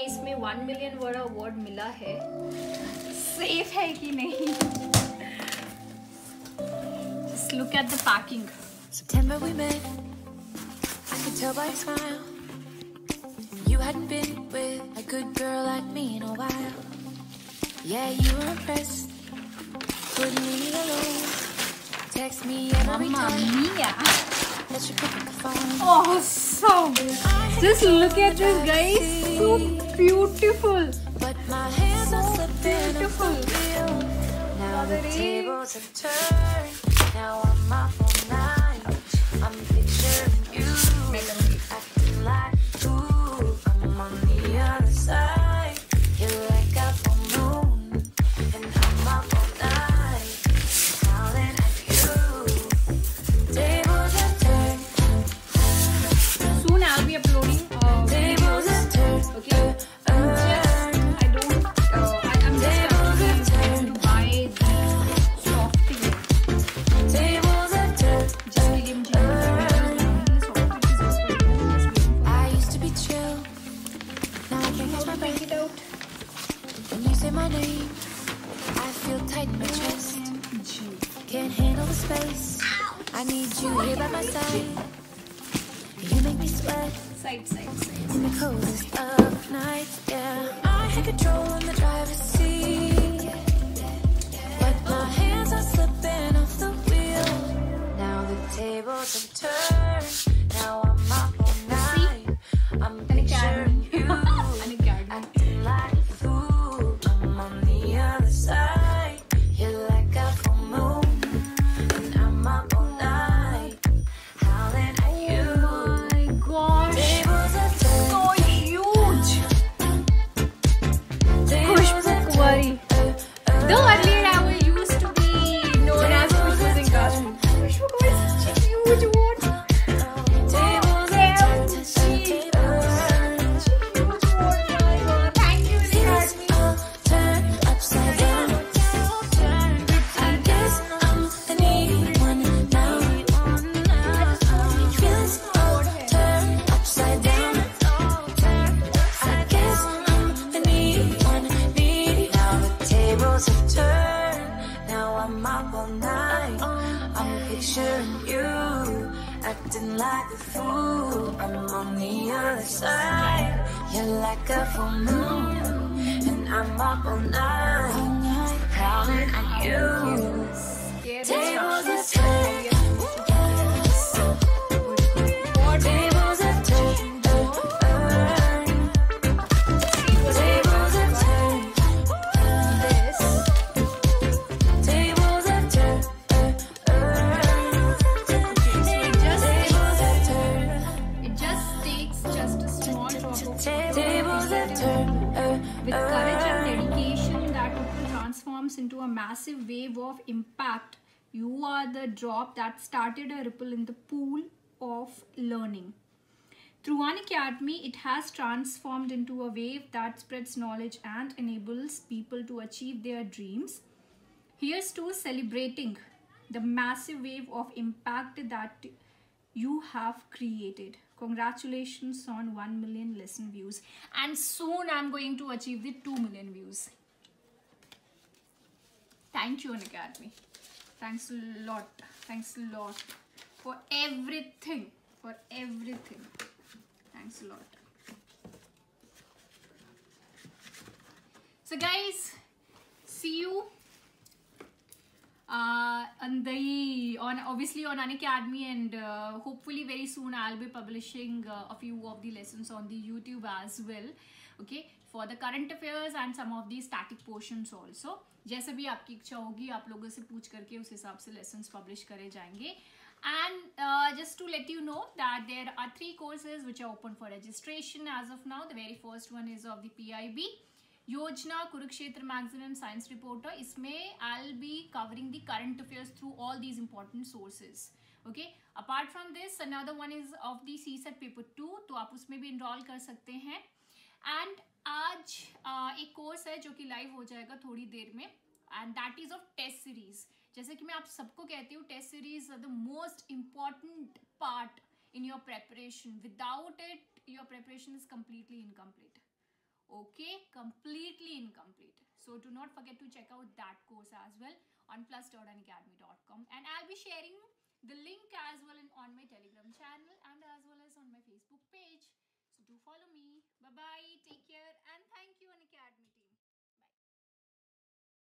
इसमें 1 मिलियन वाला अवार्ड मिला है, सेफ है कि नहीं? Just look at the packing. September we met, I could tell by your smile. You hadn't been with a good girl like me in a while. Yeah, you were impressed, wouldn't leave me alone. Text me every time that you pick up the phone. Awesome! Just look at this, guys. So beautiful. But my hands are slipping off the wheel. Now the tables have turned. Now I'm up all night. I'm picturing you acting like, ooh, I'm on the other side. You're like a full moon, and I'm up all night, howling at you. Tables have turned. Soon I'll be uploading. Tables have turned. Okay. I'm just to buy the softie. Tables have turned. Just to give I used to be chill. Now I can't catch my breath. it out. When you say my name, I feel tight in my chest. Can't handle the space. I need you here by my side. You make me sweat Side. in the coldest of nights. Yeah, I had control in the driver's seat, but my hands are slipping off the wheel. Now the tables have turned. Now I'm up all night. I'm picturing you acting like a fool. I'm on the other side. You're like a full moon, and I'm up all night, howling at you. My gosh, Tables have turned. so huge. Tables have Kuwari. turned. Though earlier I was used to be known as Khushbu Singh Kashmir. Khushbu is such a huge award. Tables have turned. Huge award, my God. Thank you, Unacademy. Turn upside down. I guess I'm the needy one now. Feelings all turn upside down. I guess I'm the needy one, needy. Now the tables have turned. Now I'm up all night. I'm picturing you acting like a fool. I'm on the other side. You're like a full moon, and I'm up all night, howling at you. Tables have turned. Tables have turned. Tables have turned. Tables have turned. It just takes just a small drop of Tables have turned. with courage and dedication that ripple transforms into a massive wave of impact. You are the drop that started a ripple in the pool of learning. Through Unacademy, it has transformed into a wave that spreads knowledge and enables people to achieve their dreams. Here's to celebrating the massive wave of impact that you have created. Congratulations on 1 million listen views, and soon I'm going to achieve the 2 million views. Thank you, Unacademy. Thanks a lot for everything, thanks a lot. So guys, see you obviously on Unacademy, and hopefully very soon I'll be publishing a few of the lessons on the YouTube as well, okay, for the current affairs and some of the static portions also. जैसे भी आपकी इच्छा होगी आप लोगों से पूछ करके उस हिसाब से lessons publish करे जाएंगे. And just to let you know that there are 3 courses which are open for registration as of now. The very first one is of the PIB Yojana Kurukshetra Magazine and Science Reporter. इसमें I'll be covering the current affairs through all these important sources. Okay. Apart from this, another one is of the CSET paper 2, तो आप उसमें भी enroll कर सकते हैं. And आज एक कोर्स है जो कि लाइव हो जाएगा थोड़ी देर में, and that is of test series. जैसे कि मैं आप सबको कहती हूँ, test series are the most important part in your preparation. Without it your preparation is completely incomplete. Okay, completely incomplete. So do not forget to check out that course as well on plus.unacademy.com, and I'll be sharing the link as well on my Telegram channel and as well as on my Facebook page. So do follow me. Bye bye.